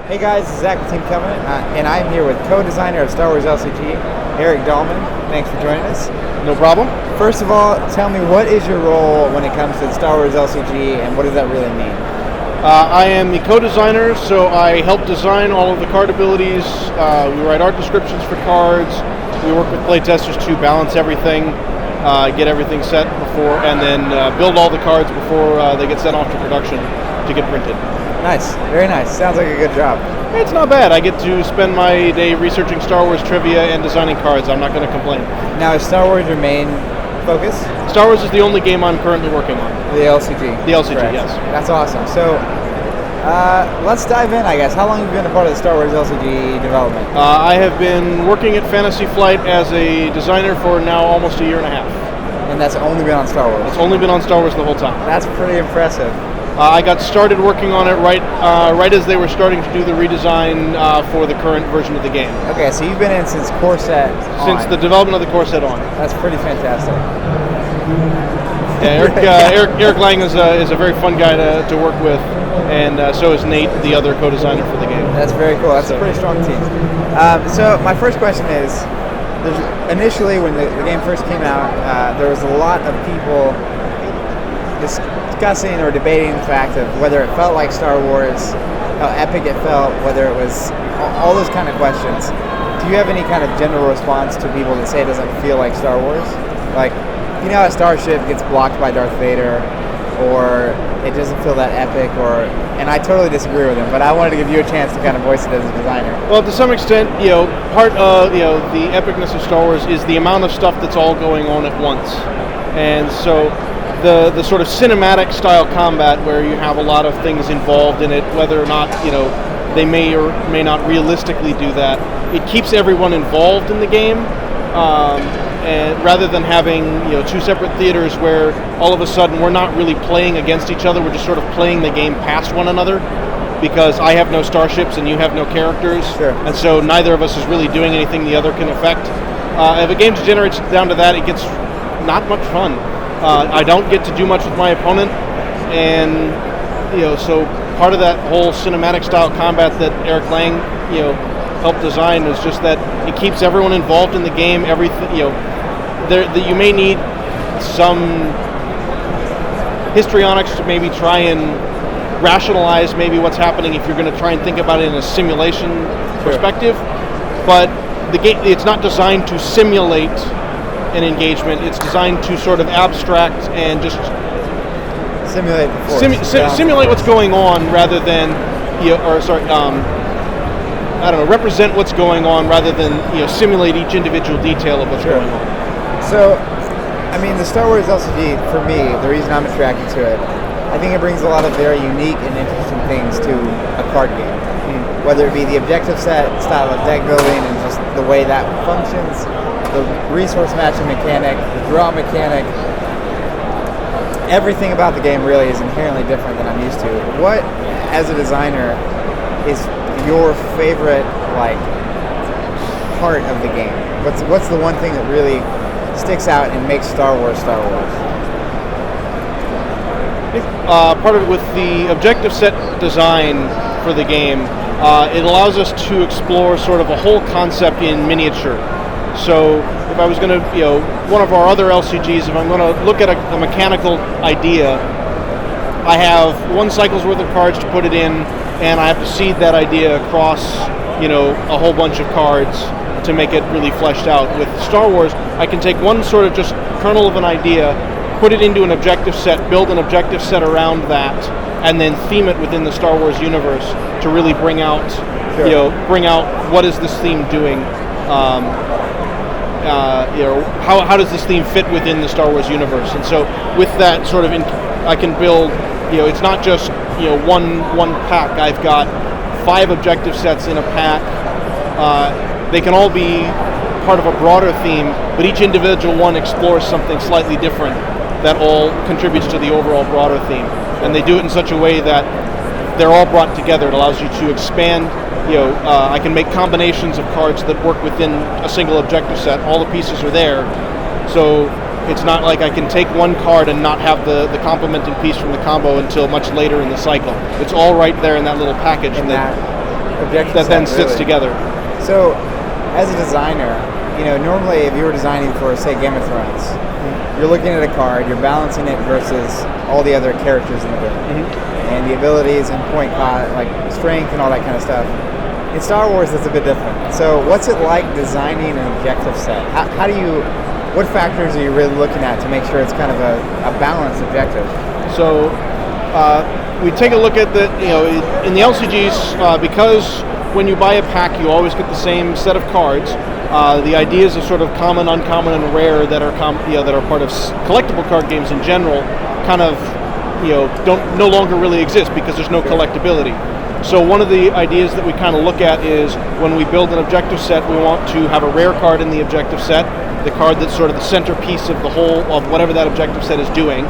Hey guys, this is Zach with Team Covenant, and I'm here with co-designer of Star Wars LCG, Erik Dahlman. Thanks for joining us. No problem. First of all, tell me, what is your role when it comes to Star Wars LCG, and what does that really mean? I am the co-designer, so I help design all of the card abilities. We write art descriptions for cards. We work with playtesters to balance everything, get everything set before, and then build all the cards before they get sent off to production to get printed. Nice, very nice. Sounds like a good job. It's not bad. I get to spend my day researching Star Wars trivia and designing cards. I'm not going to complain. Now, is Star Wars your main focus? Star Wars is the only game I'm currently working on. The LCG? The LCG, correct. Yes. That's awesome. So, let's dive in, I guess. How long have you been a part of the Star Wars LCG development? I have been working at Fantasy Flight as a designer for now almost a year and a half. And that's only been on Star Wars? It's only been on Star Wars the whole time. That's pretty impressive. I got started working on it right as they were starting to do the redesign for the current version of the game. Okay, so you've been in since core set on. Since the development of the core set on. That's pretty fantastic. Yeah, Erik Lang is a very fun guy to work with, and so is Nate, the other co-designer for the game. That's very cool. That's a pretty strong team. So my first question is, initially when the game first came out, there was a lot of people discussing or debating the fact of whether it felt like Star Wars, how epic it felt, whether it was all those kind of questions. Do you have any kind of general response to people that say it doesn't feel like Star Wars? Like, you know, a starship gets blocked by Darth Vader, or it doesn't feel that epic, and I totally disagree with him, but I wanted to give you a chance to kind of voice it as a designer. Well, to some extent, part of the epicness of Star Wars is the amount of stuff that's all going on at once, and so the sort of cinematic style combat where you have a lot of things involved in it, whether or not they may or may not realistically do that, it keeps everyone involved in the game. And rather than having two separate theaters where all of a sudden we're not really playing against each other, we're just sort of playing the game past one another, because I have no starships and you have no characters, sure. And so neither of us is really doing anything the other can affect. If a game degenerates down to that, it gets not much fun. I don't get to do much with my opponent, and so part of that whole cinematic style combat that Erik Lang helped design was just that it keeps everyone involved in the game. Everything you may need some histrionics to maybe try and rationalize maybe what's happening if you're going to try and think about it in a simulation perspective, but the game, it's not designed to simulate an engagement. It's designed to sort of abstract and just simulate the force. Simulate what's going on rather than represent what's going on rather than simulate each individual detail of what's going on. So, I mean, the Star Wars LCG, for me, the reason I'm attracted to it, I think it brings a lot of very unique and interesting things to a card game. Whether it be the objective set, style of deck building, and just the way that functions, the resource matching mechanic, the draw mechanic, everything about the game really is inherently different than I'm used to. What, as a designer, is your favorite part of the game? What's the one thing that really sticks out and makes Star Wars Star Wars? Part of it with the objective set design for the game, it allows us to explore sort of a whole concept in miniature. So if I was going to, one of our other LCGs, if I'm going to look at a mechanical idea, I have one cycle's worth of cards to put it in, and I have to seed that idea across, a whole bunch of cards to make it really fleshed out. With Star Wars, I can take one sort of just kernel of an idea, put it into an objective set, build an objective set around that, and then theme it within the Star Wars universe to really bring out, what is this theme doing? How does this theme fit within the Star Wars universe? And so with that sort of, I can build, it's not just, one pack. I've got 5 objective sets in a pack. They can all be part of a broader theme, but each individual one explores something slightly different that all contributes to the overall broader theme. And they do it in such a way that they're all brought together. It allows you to expand. I can make combinations of cards that work within a single objective set. All the pieces are there. So it's not like I can take one card and not have the complementing piece from the combo until much later in the cycle. It's all right there in that little package. objective that set, then sits really. together. So, as a designer, normally if you were designing for, say, Game of Thrones, you're looking at a card, you're balancing it versus all the other characters in the game, and the abilities and point cost, like strength and all that kind of stuff. In Star Wars, it's a bit different. So, what's it like designing an objective set? What factors are you really looking at to make sure it's kind of a balanced objective? So we take a look at in the LCGs, because when you buy a pack, you always get the same set of cards. The ideas of sort of common, uncommon, and rare that are that are part of collectible card games in general, kind of don't no longer really exist because there's no collectability. So one of the ideas that we kind of look at is when we build an objective set, we want to have a rare card in the objective set, the card that's sort of the centerpiece of the whole of whatever that objective set is doing.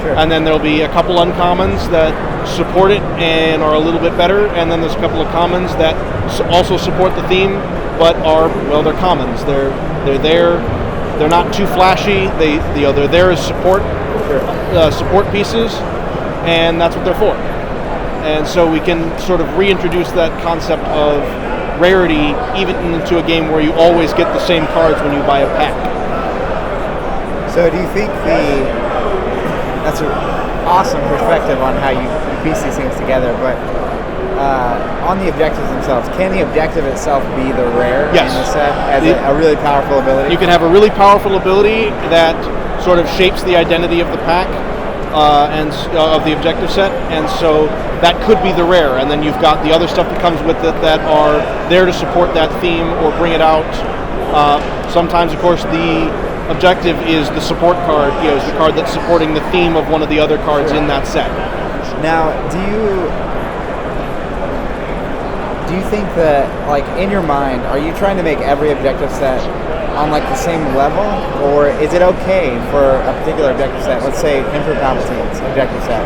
Sure. And then there'll be a couple uncommons that support it and are a little bit better, and then there's a couple of commons that also support the theme, but they're commons. They're there. They're not too flashy. They're there as support pieces, and that's what they're for. And so we can sort of reintroduce that concept of rarity even into a game where you always get the same cards when you buy a pack. So do you think that's an awesome perspective on how you piece these things together, but on the objectives themselves, can the objective itself be the rare Yes. in the set as a really powerful ability? You can have a really powerful ability that sort of shapes the identity of the pack and of the objective set, and so that could be the rare, and then you've got the other stuff that comes with it that are there to support that theme or bring it out. Sometimes, of course, the objective is the support card, is the card that's supporting the theme of one of the other cards in that set. Now, do you think that, like, in your mind, are you trying to make every objective set on like the same level, or is it okay for a particular objective set, let's say Emperor Palpatine's objective set,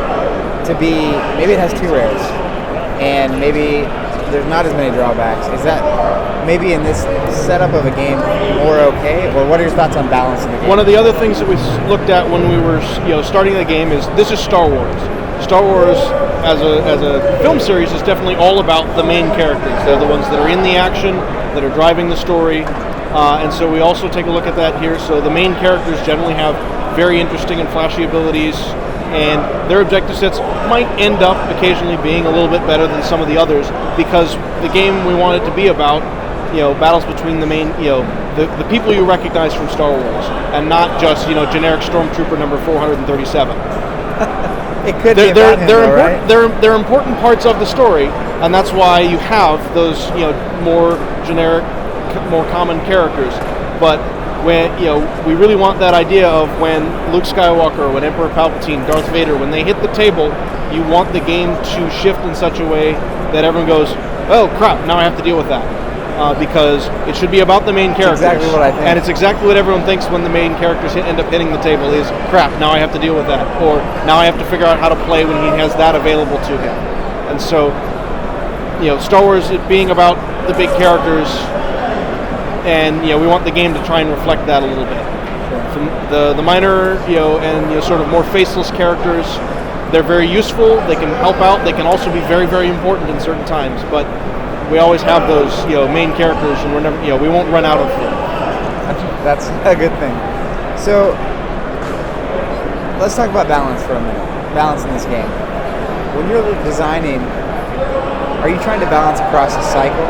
to be, maybe it has two rares, and maybe there's not as many drawbacks? Is that maybe in this setup of a game more okay, or what are your thoughts on balancing the game? One of the other things that we looked at when we were starting the game is this is Star Wars. Star Wars as a film series is definitely all about the main characters. They're the ones that are in the action, that are driving the story. And so we also take a look at that here. So the main characters generally have very interesting and flashy abilities, and their objective sets might end up occasionally being a little bit better than some of the others, because the game we want it to be about, battles between the main, the people you recognize from Star Wars, and not just, generic Stormtrooper number 437. It could be about him, though, right? They're important parts of the story, and that's why you have those, more generic, more common characters. But when we really want that idea of when Luke Skywalker, when Emperor Palpatine, Darth Vader, when they hit the table, you want the game to shift in such a way that everyone goes, "Oh crap! Now I have to deal with that," because it should be about the main characters. That's exactly what I think. And it's exactly what everyone thinks when the main characters end up hitting the table is, "Crap! Now I have to deal with that," or "Now I have to figure out how to play when he has that available to him." And so, Star Wars, it being about the big characters. And we want the game to try and reflect that a little bit. The minor, and sort of more faceless characters, they're very useful. They can help out. They can also be very, very important in certain times. But we always have those, main characters, and we're never, we won't run out of them. That's a good thing. So let's talk about balance for a minute. Balance in this game. When you're designing, are you trying to balance across a cycle,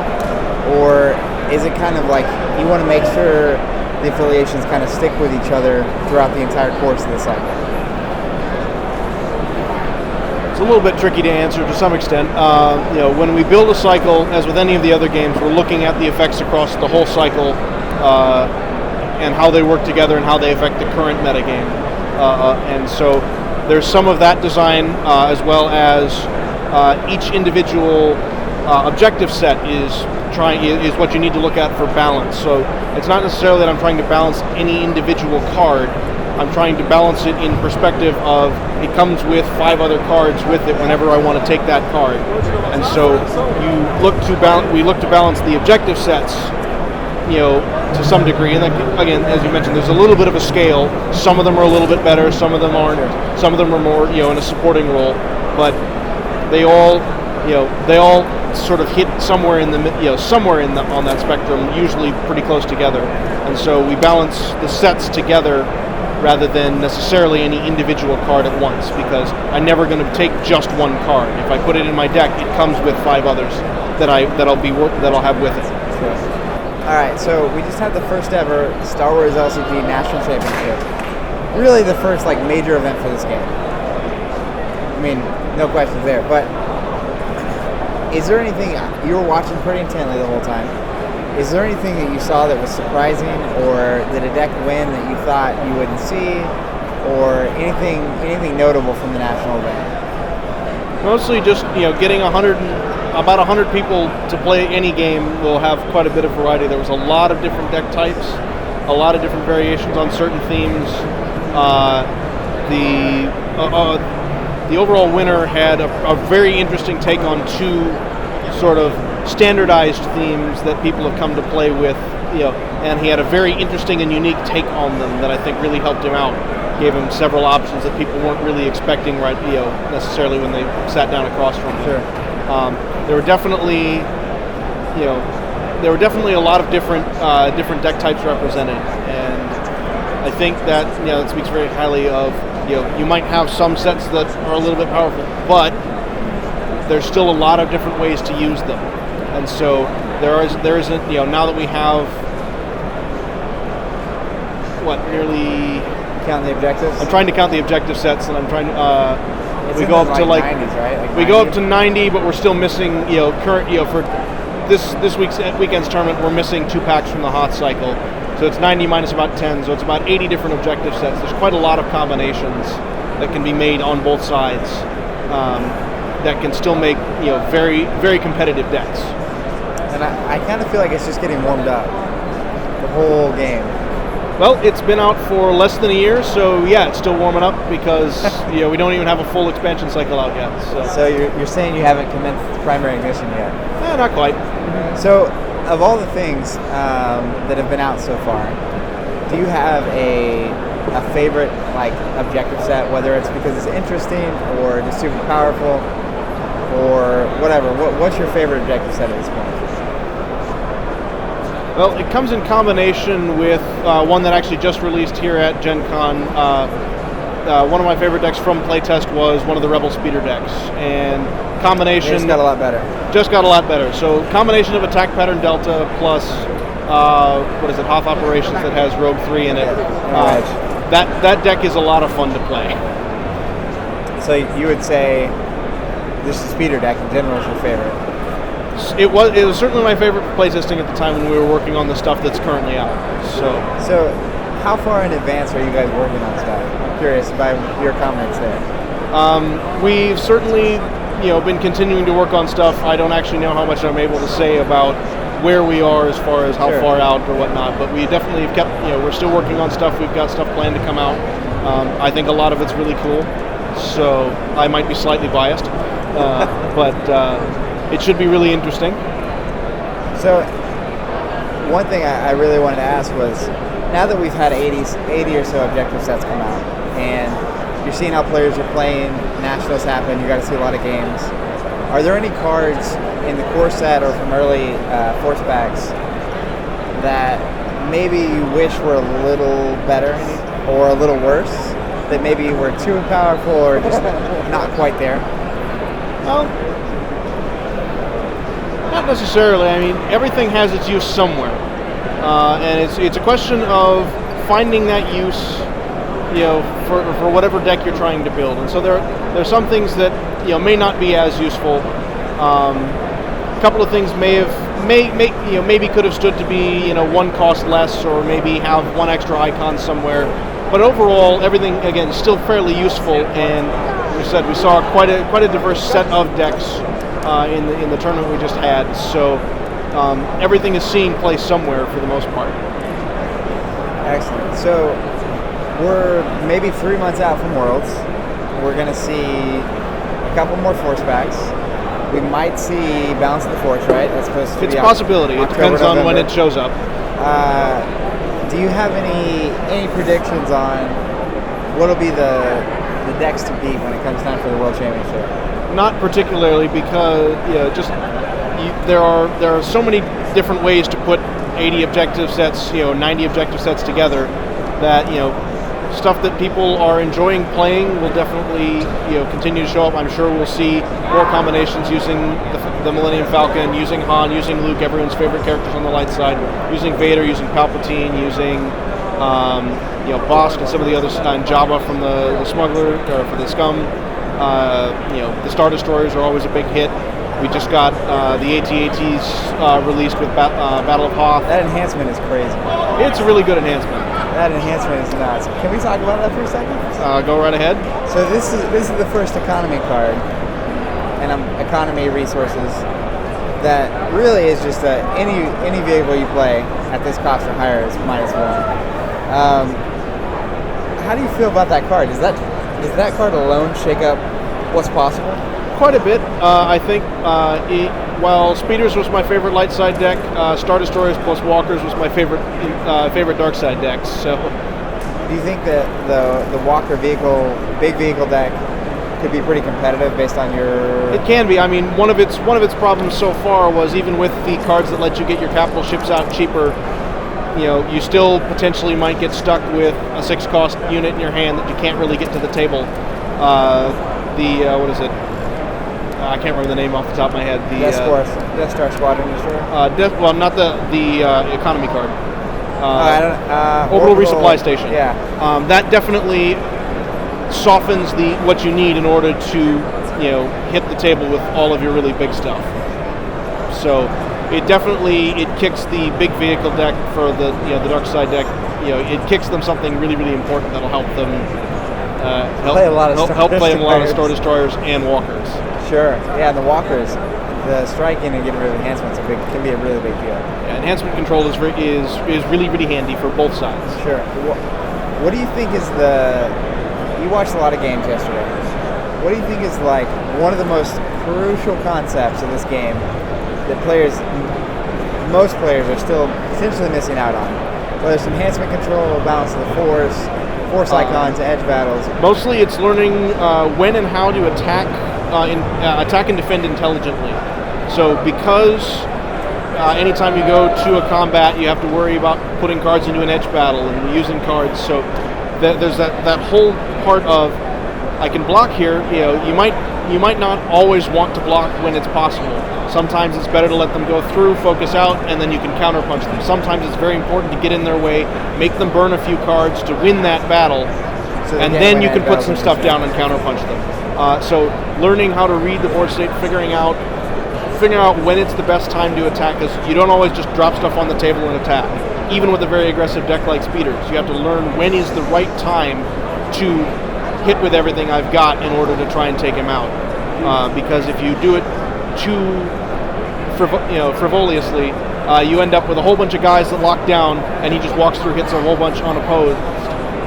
or is it kind of like you want to make sure the affiliations kind of stick with each other throughout the entire course of the cycle? It's a little bit tricky to answer to some extent. When we build a cycle, as with any of the other games, we're looking at the effects across the whole cycle and how they work together and how they affect the current metagame. And so there's some of that design as well as each individual objective set is what you need to look at for balance. So it's not necessarily that I'm trying to balance any individual card. I'm trying to balance it in perspective of it comes with 5 other cards with it whenever I want to take that card. And so we look to balance the objective sets, to some degree. And again, as you mentioned, there's a little bit of a scale. Some of them are a little bit better, some of them aren't. Some of them are more, in a supporting role. But they all they all sort of hit somewhere in the on that spectrum, usually pretty close together. And so we balance the sets together rather than necessarily any individual card at once, because I'm never going to take just one card. If I put it in my deck, it comes with 5 others that I'll have with it. Sure. All right, so we just had the first ever Star Wars LCG National Championship. Really, the first major event for this game. I mean, no questions there. But is there anything you were watching pretty intently the whole time? Is there anything that you saw that was surprising, or did a deck win that you thought you wouldn't see, or anything notable from the national event? Mostly just getting about 100 people to play any game will have quite a bit of variety. There was a lot of different deck types, a lot of different variations on certain themes. The overall winner had a very interesting take on 2 sort of standardized themes that people have come to play with, and he had a very interesting and unique take on them that I think really helped him out. Gave him several options that people weren't really expecting necessarily when they sat down across from him. Sure. There were definitely a lot of different deck types represented, and I think that that speaks very highly of you might have some sets that are a little bit powerful, but there's still a lot of different ways to use them. And so there isn't now that we have nearly count the objectives. I'm trying to count the objective sets, and I'm trying to we go up to 90s, right? We go up to 90, but we're still missing current for this weekend's tournament we're missing 2 packs from the hot cycle, so it's 90 minus about 10, so it's about 80 different objective sets. There's quite a lot of combinations that can be made on both sides that can still make very, very competitive decks. And I kind of feel like it's just getting warmed up, the whole game. Well, it's been out for less than a year, so yeah, it's still warming up because we don't even have a full expansion cycle out yet. So you're saying you haven't commenced primary ignition yet? Not quite. So, of all the things that have been out so far, do you have a favorite objective set, whether it's because it's interesting or just super powerful or whatever? What's your favorite objective set at this point? Well, it comes in combination with one that actually just released here at GenCon. One of my favorite decks from playtest was one of the Rebel Speeder decks, and combination just got a lot better. Just got a lot better. So combination of attack pattern delta plus Hoth operations that has Rogue 3 in it. That deck is a lot of fun to play. So you would say this speeder deck in general is your favorite? It was certainly my favorite for playtesting at the time when we were working on the stuff that's currently out. So how far in advance are you guys working on stuff? I'm curious by your comments there. We've certainly been continuing to work on stuff. I don't actually know how much I'm able to say about where we are as far as how far out or whatnot, but we definitely have kept, we're still working on stuff. We've got stuff planned to come out. I think a lot of it's really cool, so I might be slightly biased, but it should be really interesting. So one thing I really wanted to ask was, now that we've had 80 or so objective sets come out, and you're seeing how players are playing, nationals happen, you got to see a lot of games. Are there any cards in the core set or from early force packs that maybe you wish were a little better or a little worse, that maybe were too powerful or just not quite there? Well, not necessarily. I mean, everything has its use somewhere, and it's a question of finding that use, for whatever deck you're trying to build. And so there's some things that may not be as useful. A couple of things maybe could have stood to be one cost less, or maybe have one extra icon somewhere. But overall, everything again is still fairly useful. And as we said, we saw quite a diverse set of decks in the tournament we just had. So everything is seeing play somewhere for the most part. Excellent. So we're maybe 3 months out from Worlds. We're going to see a couple more force packs. We might see Balance of the Force, right? That's supposed to be It's a possibility. It depends on when it shows up. Do you have any predictions on what'll be the the decks to beat when it comes time for the World Championship? Not particularly, because there are so many different ways to put 80 objective sets, 90 objective sets together, that stuff that people are enjoying playing will definitely continue to show up. I'm sure we'll see more combinations using the Millennium Falcon, using Han, using Luke, everyone's favorite characters on the light side, using Vader, using Palpatine, using Bosk and some of the others, and Jabba from the Smuggler, or for the Scum. The Star Destroyers are always a big hit. We just got the AT-ATs released with Battle of Hoth. That enhancement is crazy. It's a really good enhancement. That enhancement is nuts. Can we talk about that for a second? Go right ahead. So this is the first economy card, and economy resources that really is just any vehicle you play at this cost or higher is -1. How do you feel about that card? Does that card alone shake up what's possible? Quite a bit. I think while Speeders was my favorite light side deck, Star Destroyers plus Walkers was my favorite dark side decks. So, do you think that the Walker big vehicle deck could be pretty competitive based on your? It can be. I mean, one of its problems so far was, even with the cards that let you get your capital ships out cheaper, you still potentially might get stuck with a 6-cost unit in your hand that you can't really get to the table. What is it? I can't remember the name off the top of my head. The Death Star Squadron Destroyer? Not the economy card. Orbital Resupply Station. Yeah. That definitely softens what you need in order to hit the table with all of your really big stuff. So it kicks the big vehicle deck for the dark side deck. It kicks them something really, really important that'll help them play a lot of Star Destroyers and Walkers. Sure. Yeah, and the Walkers, the striking and getting rid of enhancements can be a really big deal. Yeah, enhancement control is really, really handy for both sides. Sure. What do you think is you watched a lot of games yesterday. What do you think is one of the most crucial concepts of this game that most players are still potentially missing out on? Whether it's enhancement control, balance of the force icon to edge battles. Mostly it's learning when and how to attack and defend intelligently. So because anytime you go to a combat, you have to worry about putting cards into an edge battle and using cards. So there's that whole part of, I can block here. You might not always want to block when it's possible. Sometimes it's better to let them go through, focus out, and then you can counterpunch them. Sometimes it's very important to get in their way, make them burn a few cards to win that battle, and then you can put some stuff down and counterpunch them. So learning how to read the board state, figuring out when it's the best time to attack, because you don't always just drop stuff on the table and attack. Even with a very aggressive deck like Speeders, you have to learn when is the right time to hit with everything I've got in order to try and take him out. Because if you do it too frivolously, you end up with a whole bunch of guys that lock down, and he just walks through, hits a whole bunch unopposed,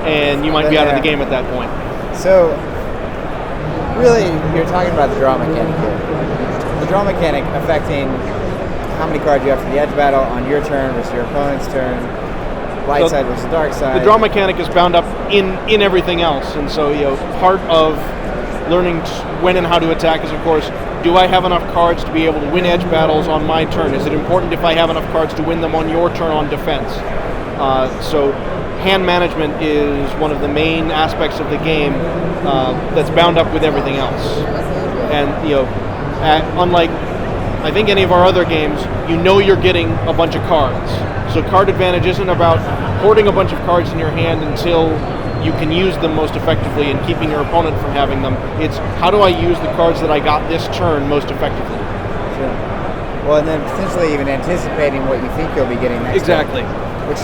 and you might be out of the game at that point. So, really, you're talking about the draw mechanic here. The draw mechanic affecting how many cards you have for the edge battle on your turn versus your opponent's turn, light side versus dark side. The draw mechanic is bound up in everything else, and so part of learning when and how to attack is, of course, do I have enough cards to be able to win edge battles on my turn? Is it important if I have enough cards to win them on your turn on defense? So hand management is one of the main aspects of the game that's bound up with everything else. And unlike I think any of our other games, you're getting a bunch of cards. So card advantage isn't about hoarding a bunch of cards in your hand until you can use them most effectively and keeping your opponent from having them. It's how do I use the cards that I got this turn most effectively. Sure. Well, and then potentially even anticipating what you think you'll be getting next Exactly. turn, which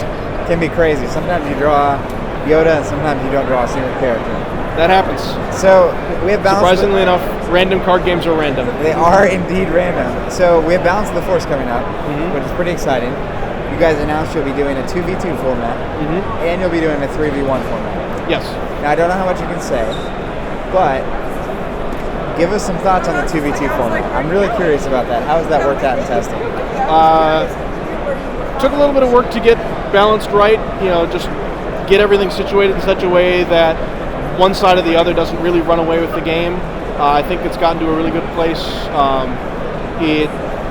can be crazy. Sometimes you draw Yoda and sometimes you don't draw a single character. That happens. So we have balance. Surprisingly enough, random card games are random. They are indeed random. So we have Balance of the Force coming up, which is pretty exciting. You guys announced you'll be doing a 2v2 format, and you'll be doing a 3v1 format. Yes. Now, I don't know how much you can say, but give us some thoughts on the 2v2 format. I'm really curious about that. How has that worked out in testing? Took a little bit of work to get balanced right, just get everything situated in such a way that one side or the other doesn't really run away with the game. I think it's gotten to a really good place.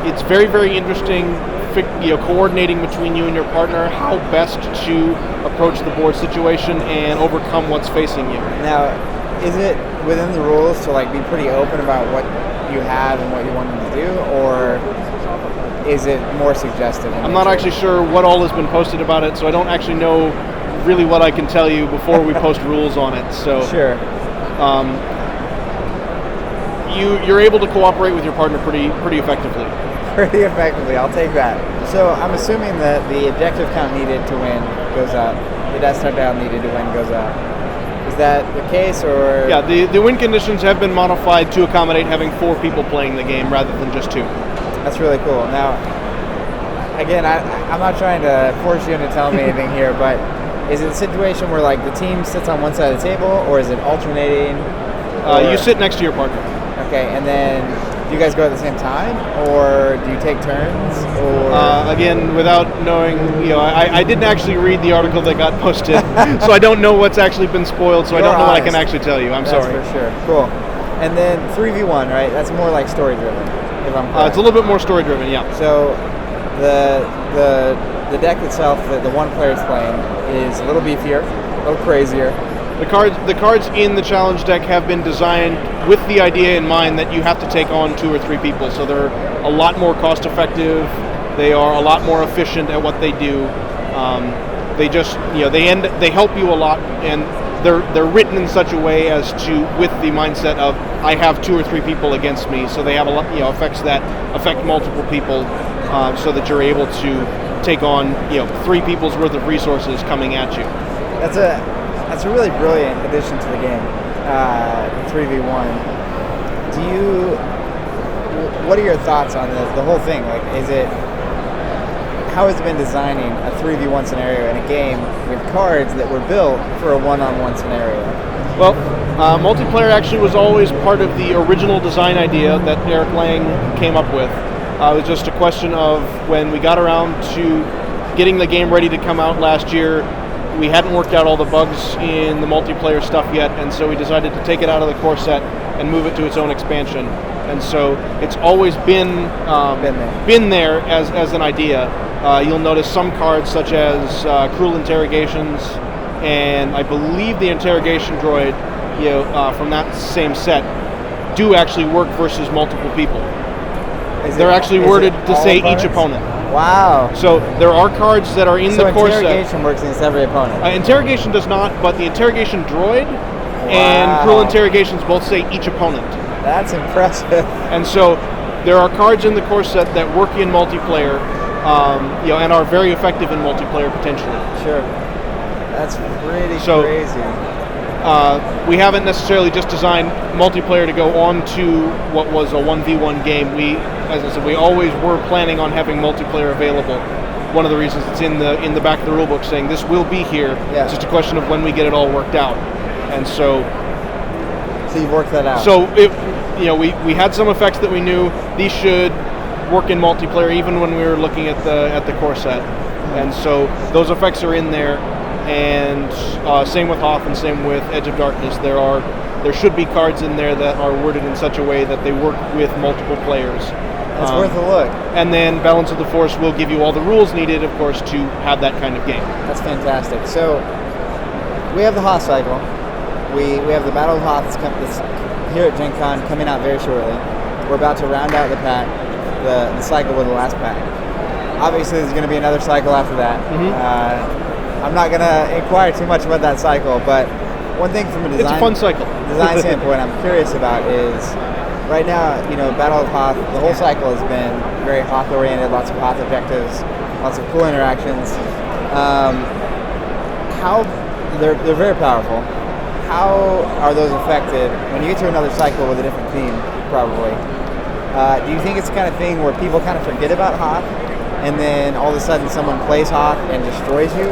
It's very, very interesting, coordinating between you and your partner how best to approach the board situation and overcome what's facing you. Now, is it within the rules to like be pretty open about what you have and what you want them to do, or is it more suggestive? I'm not actually sure what all has been posted about it, so I don't actually know really what I can tell you before we post rules on it. So sure. You're able to cooperate with your partner pretty effectively. Pretty effectively, I'll take that. So I'm assuming that the objective count needed to win goes up. The Death Star down needed to win goes up. Is that the case, or? Yeah, the win conditions have been modified to accommodate having 4 people playing the game rather than just 2. That's really cool. Now, again, I'm not trying to force you into telling me anything here, but is it a situation where like the team sits on one side of the table, or is it alternating? You sit next to your partner. Okay, and then do you guys go at the same time, or do you take turns? Or again, without knowing, I didn't actually read the article that got posted, so I don't know what's actually been spoiled. So I don't know what I can actually tell you. I'm sorry. That's for sure. Cool. And then 3v1, right? That's more like story driven. If I'm correct. It's a little bit more story driven, yeah. So the deck itself that the one player is playing is a little beefier, a little crazier. The cards in the challenge deck have been designed with the idea in mind that you have to take on 2 or 3 people, so they're a lot more cost effective. They are a lot more efficient at what they do. They just they help you a lot, and they're written in such a way as to with the mindset of I have 2 or 3 people against me, so they have a lot effects that affect multiple people, so that you're able to take on 3 people's worth of resources coming at you. That's a really brilliant addition to the game, 3v1. What are your thoughts on the whole thing? Like, how has it been designing a 3v1 scenario in a game with cards that were built for a one-on-one scenario? Well, multiplayer actually was always part of the original design idea that Erik Lang came up with. It was just a question of when we got around to getting the game ready to come out last year, we hadn't worked out all the bugs in the multiplayer stuff yet, and so we decided to take it out of the core set and move it to its own expansion. And so it's always been there as an idea. You'll notice some cards such as Cruel Interrogations, and I believe the Interrogation Droid, from that same set, do actually work versus multiple people. They're actually worded to say each opponent. Wow. So there are cards that are in the core set. So Interrogation works against every opponent? Interrogation does not, but the Interrogation Droid and Cruel Interrogations both say each opponent. That's impressive. And so there are cards in the core set that work in multiplayer, and are very effective in multiplayer potentially. Sure. That's pretty crazy. We haven't necessarily just designed multiplayer to go on to what was a 1v1 game. As I said, we always were planning on having multiplayer available. One of the reasons it's in the back of the rulebook saying this will be here. Yeah. It's just a question of when we get it all worked out. And so you've worked that out. So we had some effects that we knew these should work in multiplayer even when we were looking at the core set. And so those effects are in there. And same with Hoth and same with Edge of Darkness. There should be cards in there that are worded in such a way that they work with multiple players. That's worth a look. And then Balance of the Force will give you all the rules needed, of course, to have that kind of game. That's fantastic. So we have the Hoth cycle. We have the Battle of Hoth that's here at GenCon coming out very shortly. We're about to round out the pack, the cycle with the last pack. Obviously, there's going to be another cycle after that. Mm-hmm. I'm not going to inquire too much about that cycle, but one thing from a it's a fun cycle. design standpoint I'm curious about is right now, Battle of Hoth, the whole cycle has been very Hoth-oriented, lots of Hoth objectives, lots of cool interactions. They're very powerful. How are those affected when you get to another cycle with a different theme, probably? Do you think it's the kind of thing where people kind of forget about Hoth, and then all of a sudden someone plays Hoth and destroys you?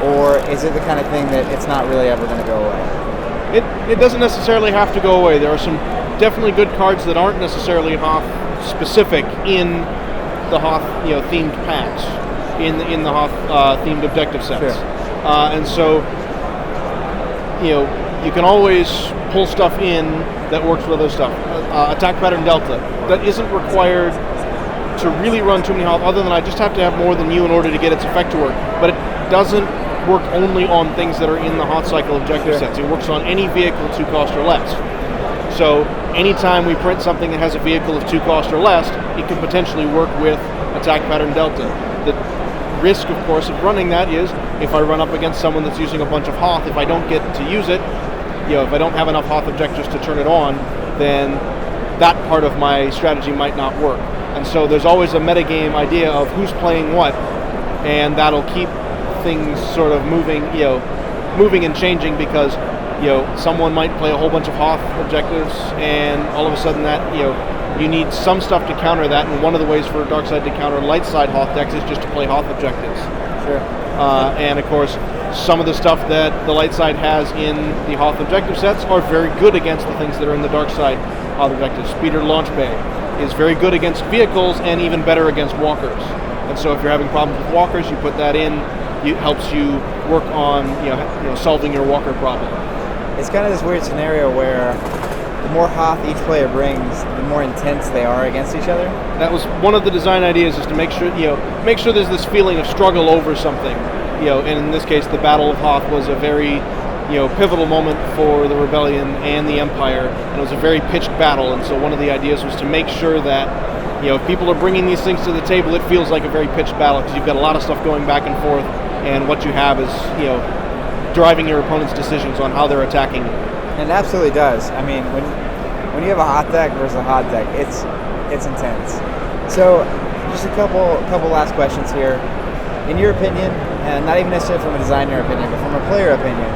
Or is it the kind of thing that it's not really ever going to go away? It doesn't necessarily have to go away. There are some definitely good cards that aren't necessarily Hoth specific in the Hoth themed packs, in the Hoth themed objective sets. Sure. And so you can always pull stuff in that works with other stuff. Attack pattern delta, that isn't required to really run too many Hoth, other than I just have to have more than you in order to get its effect to work. But it doesn't work only on things that are in the Hoth cycle objective sets. It works on any vehicle 2 cost or less. So anytime we print something that has a vehicle of 2 cost or less, it can potentially work with attack pattern delta. The risk, of course, of running that is if I run up against someone that's using a bunch of Hoth, if I don't get to use it, if I don't have enough Hoth objectives to turn it on, then that part of my strategy might not work. And so there's always a metagame idea of who's playing what, and that'll keep things sort of moving and changing, because someone might play a whole bunch of Hoth objectives, and all of a sudden that you need some stuff to counter that. And one of the ways for dark side to counter light side Hoth decks is just to play Hoth objectives. Sure. And of course, some of the stuff that the light side has in the Hoth objective sets are very good against the things that are in the dark side Hoth objectives. Speeder Launch Bay is very good against vehicles and even better against walkers. And so if you're having problems with walkers, you put that in. It helps you work on solving your walker problem. It's kind of this weird scenario where the more Hoth each player brings, the more intense they are against each other. That was one of the design ideas, is to make sure there's this feeling of struggle over something. And in this case, the Battle of Hoth was a very pivotal moment for the Rebellion and the Empire, and it was a very pitched battle. And so one of the ideas was to make sure that if people are bringing these things to the table, it feels like a very pitched battle, because you've got a lot of stuff going back and forth, and what you have is driving your opponent's decisions on how they're attacking. And it absolutely does. I mean, when you have a Hoth deck versus a Hoth deck, it's intense. So just a couple last questions here. In your opinion, and not even necessarily from a designer opinion, but from a player opinion,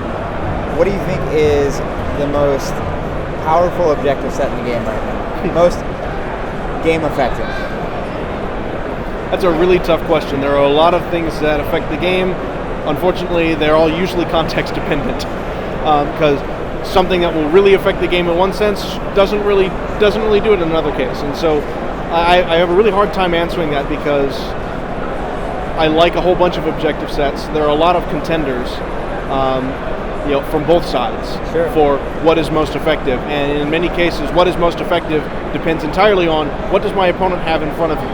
what do you think is the most powerful objective set in the game right now? Most game effective? That's a really tough question. There are a lot of things that affect the game. Unfortunately, they're all usually context dependent, because something that will really affect the game in one sense doesn't really do it in another case. And so I have a really hard time answering that, because I like a whole bunch of objective sets. There are a lot of contenders, from both sides. Sure. For what is most effective. And in many cases, what is most effective depends entirely on what does my opponent have in front of him.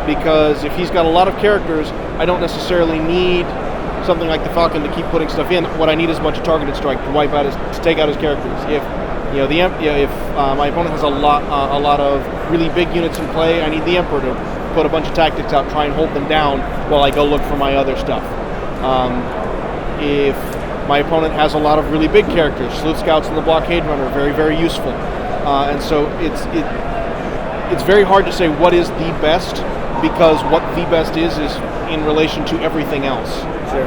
Because if he's got a lot of characters, I don't necessarily need something like the Falcon to keep putting stuff in. What I need is a bunch of targeted strike to take out his characters. If my opponent has a lot of really big units in play, I need the Emperor to put a bunch of tactics out, try and hold them down while I go look for my other stuff. If my opponent has a lot of really big characters, Sleuth Scouts and the Blockade Runner are very, very useful. And so it's very hard to say what is the best, because what the best is in relation to everything else. Sure.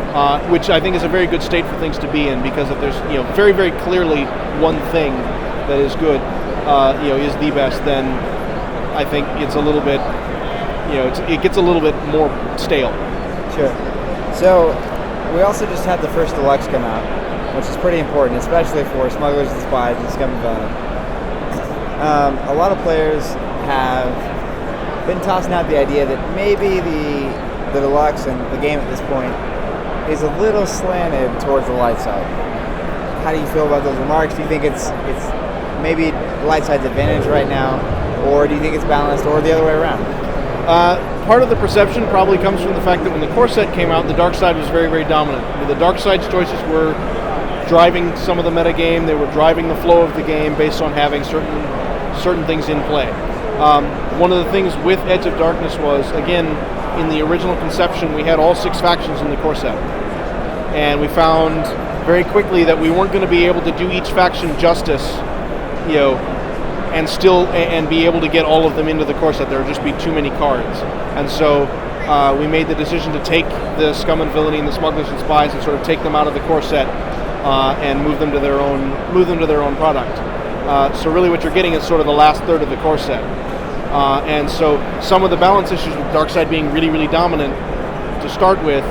Which I think is a very good state for things to be in, because if there's very, very clearly one thing that is good, is the best, then I think it's a little bit, it gets a little bit more stale. Sure. So we also just had the first deluxe come out, which is pretty important, especially for Smugglers and Spies and Scum and Villainy. A lot of players have been tossing out the idea that maybe the deluxe and the game at this point is a little slanted towards the light side. How do you feel about those remarks? Do you think it's maybe light side's advantage right now, or do you think it's balanced, or the other way around? Part of the perception probably comes from the fact that when the core set came out, the dark side was very, very dominant. The dark side's choices were driving some of the metagame. They were driving the flow of the game based on having certain things in play. One of the things with Edge of Darkness was, again, in the original conception, we had all 6 factions in the core set. And we found very quickly that we weren't going to be able to do each faction justice, and be able to get all of them into the core set. There would just be too many cards. And so we made the decision to take the Scum and Villainy and the Smugglers and Spies and sort of take them out of the core set and move them to their own product. So really what you're getting is sort of the last third of the core set. And so some of the balance issues with Darkside being really, really dominant to start with,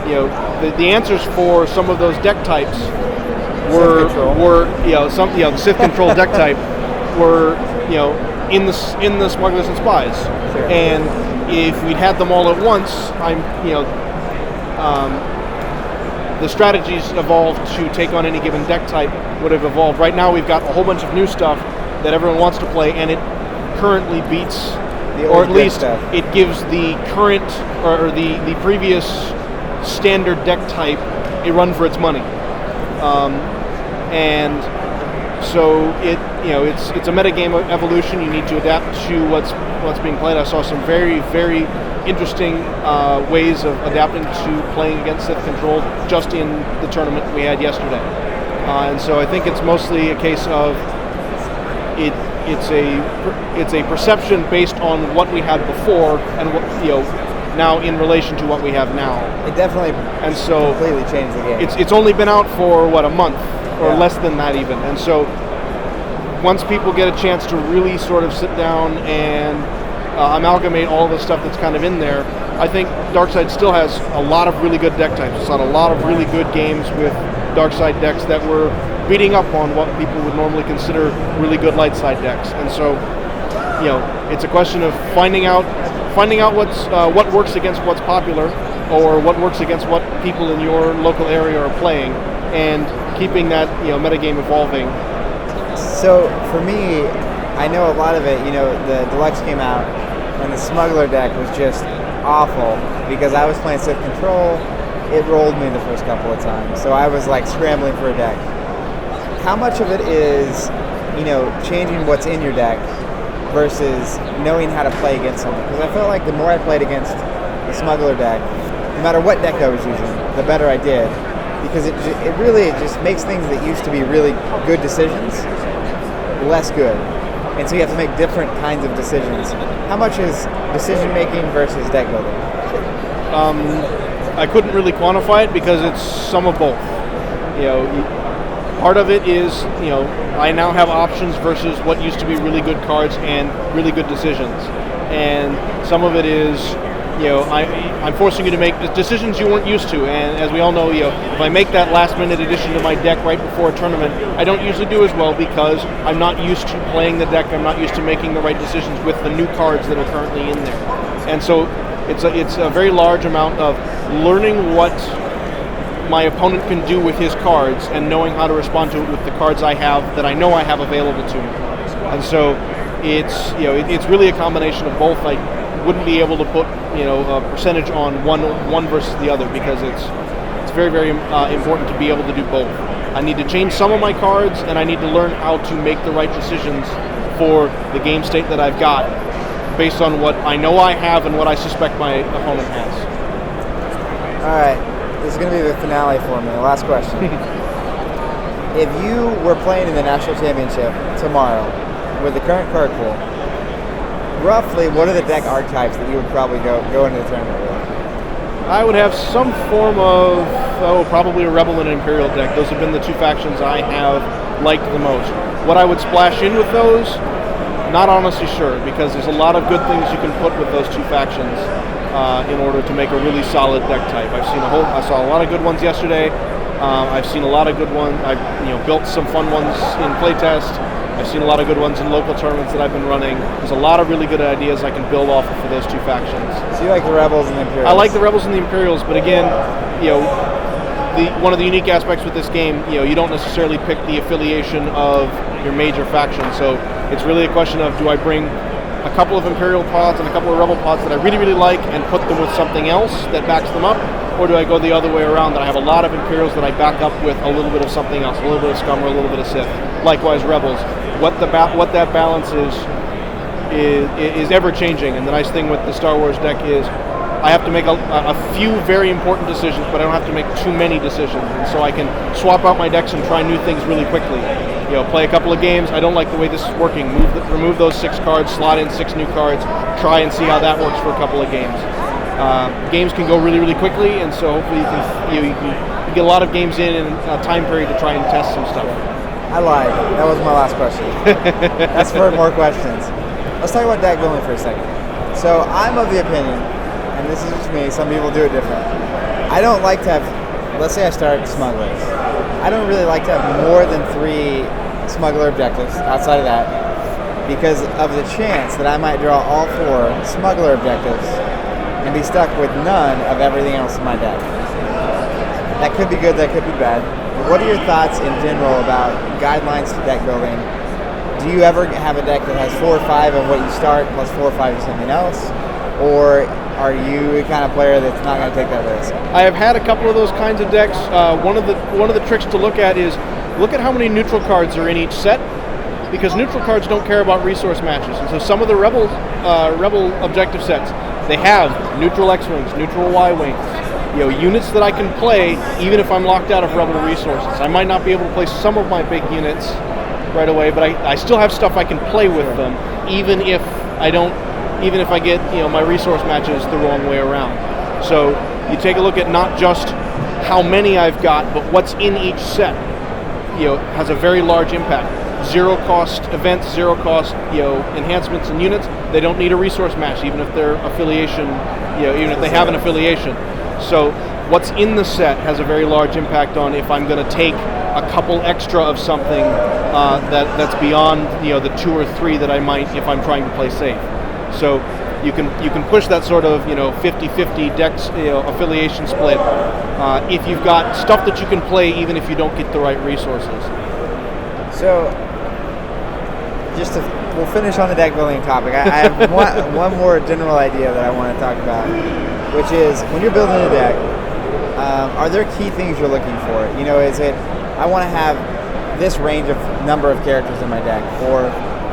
the answers for some of those deck types were the Sith control deck type were in the Smugglers and Spies. Sure. And if we'd had them all at once, the strategies evolved to take on any given deck type would have evolved. Right now we've got a whole bunch of new stuff that everyone wants to play, and it currently beats, or at least it gives the current or the previous standard deck type a run for its money. And so it's a metagame evolution. You need to adapt to what's being played. I saw some very, very interesting ways of adapting to playing against Sith control just in the tournament we had yesterday. And so I think it's mostly a case of it's a perception based on what we had before and what now in relation to what we have now. It definitely completely changed the game. It's only been out for a month or less than that even, and so once people get a chance to really sort of sit down and amalgamate all the stuff that's kind of in there, I think Darkside still has a lot of really good deck types. It's on a lot of really good games with Darkside decks that were beating up on what people would normally consider really good light side decks, and so it's a question of finding out what works against what's popular, or what works against what people in your local area are playing, and keeping that metagame evolving. So for me, I know a lot of it. The Deluxe came out, and the Smuggler deck was just awful because I was playing Sith Control. It rolled me the first couple of times, so I was like scrambling for a deck. How much of it is, changing what's in your deck versus knowing how to play against someone? Because I felt like the more I played against the Smuggler deck, no matter what deck I was using, the better I did. Because it really just makes things that used to be really good decisions less good. And so you have to make different kinds of decisions. How much is decision making versus deck building? I couldn't really quantify it because it's some of both. Part of it is, I now have options versus what used to be really good cards and really good decisions. And some of it is, I'm forcing you to make decisions you weren't used to. And as we all know, if I make that last minute addition to my deck right before a tournament, I don't usually do as well because I'm not used to playing the deck. I'm not used to making the right decisions with the new cards that are currently in there. And so it's a very large amount of learning what my opponent can do with his cards and knowing how to respond to it with the cards I have that I know I have available to me. And so it's really a combination of both. I wouldn't be able to put a percentage on one versus the other because it's very, very important to be able to do both. I need to change some of my cards, and I need to learn how to make the right decisions for the game state that I've got based on what I know I have and what I suspect my opponent has. All right. This is going to be the finale for me. Last question. If you were playing in the National Championship tomorrow with the current card pool, roughly what are the deck archetypes that you would probably go into the tournament with? I would have some form of, probably a Rebel and an Imperial deck. Those have been the two factions I have liked the most. What I would splash in with those, not honestly sure, because there's a lot of good things you can put with those two factions in order to make a really solid deck type. I saw a lot of good ones yesterday. I've seen a lot of good ones. I've built some fun ones in playtest. I've seen a lot of good ones in local tournaments that I've been running. There's a lot of really good ideas I can build off of for those two factions. So you like the Rebels and the Imperials? I like the Rebels and the Imperials, but again, one of the unique aspects with this game, you don't necessarily pick the affiliation of your major faction. So it's really a question of, do I bring a couple of Imperial pods and a couple of Rebel pods that I really, really like and put them with something else that backs them up? Or do I go the other way around, that I have a lot of Imperials that I back up with a little bit of something else, a little bit of Scum or a little bit of Sith? Likewise, Rebels. What that balance is ever changing. And the nice thing with the Star Wars deck is I have to make a few very important decisions, but I don't have to make too many decisions. And so I can swap out my decks and try new things really quickly. Play a couple of games. I don't like the way this is working. Remove those 6 cards, slot in 6 new cards, try and see how that works for a couple of games. Games can go really, really quickly, and so hopefully you can get a lot of games in a time period to try and test some stuff. I lied. That was my last question. That's for more questions. Let's talk about deck building for a second. So I'm of the opinion, and this is just me, some people do it different. I don't like to have, let's say I start Smugglers. I don't really like to have more than 3 Smuggler objectives outside of that because of the chance that I might draw all 4 Smuggler objectives and be stuck with none of everything else in my deck. That could be good, that could be bad. What are your thoughts in general about guidelines to deck building? Do you ever have a deck that has 4 or 5 of what you start plus 4 or 5 of something else? Or are you the kind of player that's not going to take that risk? I have had a couple of those kinds of decks. One of the tricks to look at is look at how many neutral cards are in each set, because neutral cards don't care about resource matches. And so some of the Rebel objective sets, they have neutral X-Wings, neutral Y-Wings, units that I can play even if I'm locked out of Rebel resources. I might not be able to play some of my big units right away, but I still have stuff I can play with them, even if I get my resource matches the wrong way around. So you take a look at not just how many I've got, but what's in each set. Has a very large impact. Zero cost events, zero cost enhancements and units. They don't need a resource match, even if their affiliation, even if they have an affiliation. So what's in the set has a very large impact on if I'm going to take a couple extra of something that's beyond the 2 or 3 that I might if I'm trying to play safe. So you can push that sort of 50-50 decks affiliation split if you've got stuff that you can play even if you don't get the right resources. So we'll finish on the deck building topic. I have one more general idea that I want to talk about, which is when you're building a deck, are there key things you're looking for? Is it I want to have this range of number of characters in my deck, or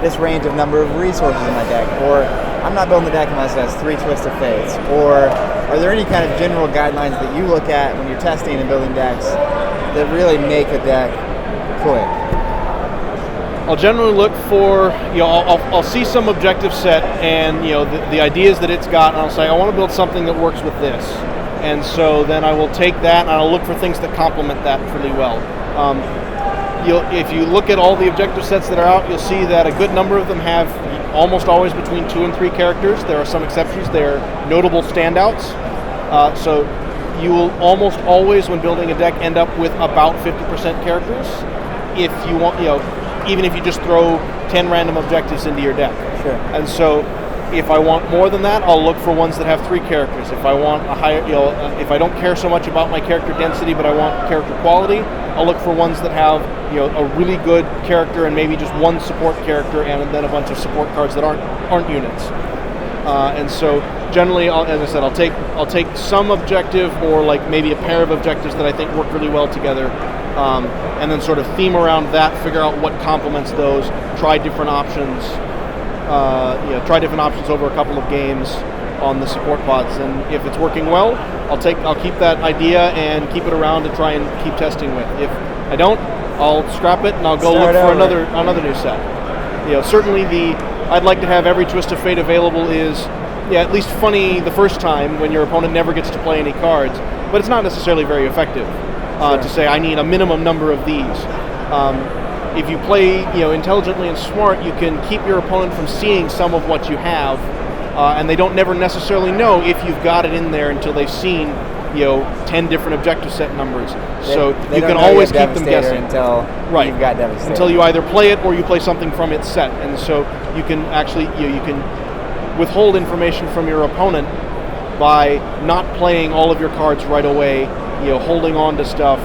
this range of number of resources in my deck, or I'm not building the deck unless it has 3 Twisted Fates, or are there any kind of general guidelines that you look at when you're testing and building decks that really make a deck click? I'll generally look for, I'll see some objective set and, the ideas that it's got, and I'll say, I want to build something that works with this. And so then I will take that and I'll look for things that complement that pretty well. If you look at all the objective sets that are out, you'll see that a good number of them have almost always between 2 and 3 characters. There are some exceptions. They're notable standouts. So you will almost always, when building a deck, end up with about 50% characters. If you want, even if you just throw 10 random objectives into your deck. Sure. And so if I want more than that, I'll look for ones that have 3 characters. If I want a higher, if I don't care so much about my character density, but I want character quality, I'll look for ones that have, a really good character and maybe just 1 support character and then a bunch of support cards that aren't units. And so generally, as I said, I'll take some objective or like maybe a pair of objectives that I think work really well together, and then sort of theme around that, figure out what complements those, try different options. Try different options over a couple of games on the support pods, and if it's working well, I'll keep that idea and keep it around to try and keep testing with. If I don't, I'll scrap it and I'll go look for another new set. Certainly I'd like to have every Twist of Fate available is at least funny the first time when your opponent never gets to play any cards, but it's not necessarily very effective to say I need a minimum number of these. If you play, intelligently and smart, you can keep your opponent from seeing some of what you have, and they don't never necessarily know if you've got it in there until they've seen, 10 different objective set numbers. So you can always keep them guessing until you've got Devastator. Until you either play it or you play something from its set, and so you can actually, you can withhold information from your opponent by not playing all of your cards right away, holding on to stuff,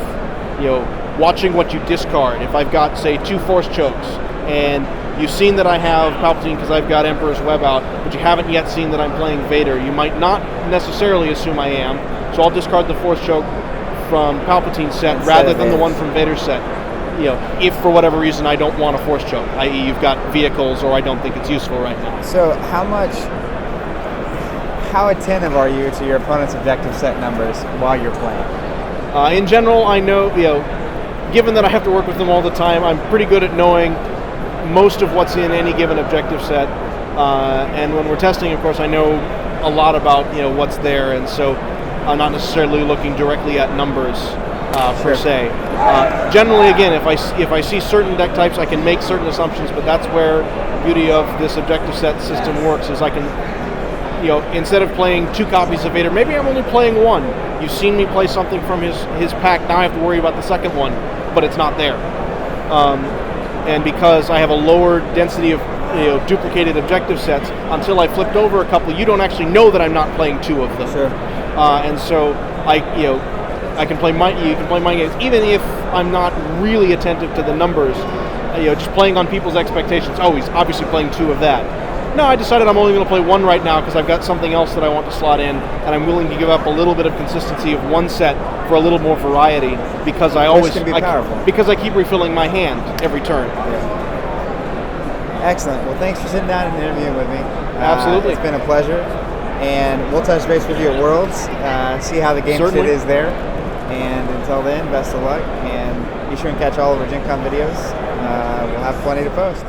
watching what you discard. If I've got, say, 2 Force Chokes, and you've seen that I have Palpatine because I've got Emperor's Web out, but you haven't yet seen that I'm playing Vader, you might not necessarily assume I am, so I'll discard the Force Choke from Palpatine's set rather than the one from Vader's set. If for whatever reason I don't want a Force Choke, i.e. you've got vehicles or I don't think it's useful right now. So how attentive are you to your opponent's objective set numbers while you're playing? In general, I know, given that I have to work with them all the time, I'm pretty good at knowing most of what's in any given objective set. And when we're testing, of course, I know a lot about what's there, and so I'm not necessarily looking directly at numbers per se. Generally, again, if I see certain deck types, I can make certain assumptions, but that's where the beauty of this objective set system works, is I can, instead of playing 2 copies of Vader, maybe I'm only playing 1. You've seen me play something from his pack, now I have to worry about the second one, but it's not there. And because I have a lower density of duplicated objective sets, until I flipped over a couple, you don't actually know that I'm not playing 2 of them. Sure. And so I can play you can play mind games, even if I'm not really attentive to the numbers. Just playing on people's expectations. Oh, he's obviously playing 2 of that. No, I decided I'm only going to play 1 right now because I've got something else that I want to slot in, and I'm willing to give up a little bit of consistency of 1 set for a little more variety because because I keep refilling my hand every turn. Yeah. Excellent. Well, thanks for sitting down and interviewing with me. Absolutely, it's been a pleasure, and we'll touch base with you at Worlds, see how the game fit is there. And until then, best of luck, and be sure and catch all of our GenCon videos. We'll have plenty to post.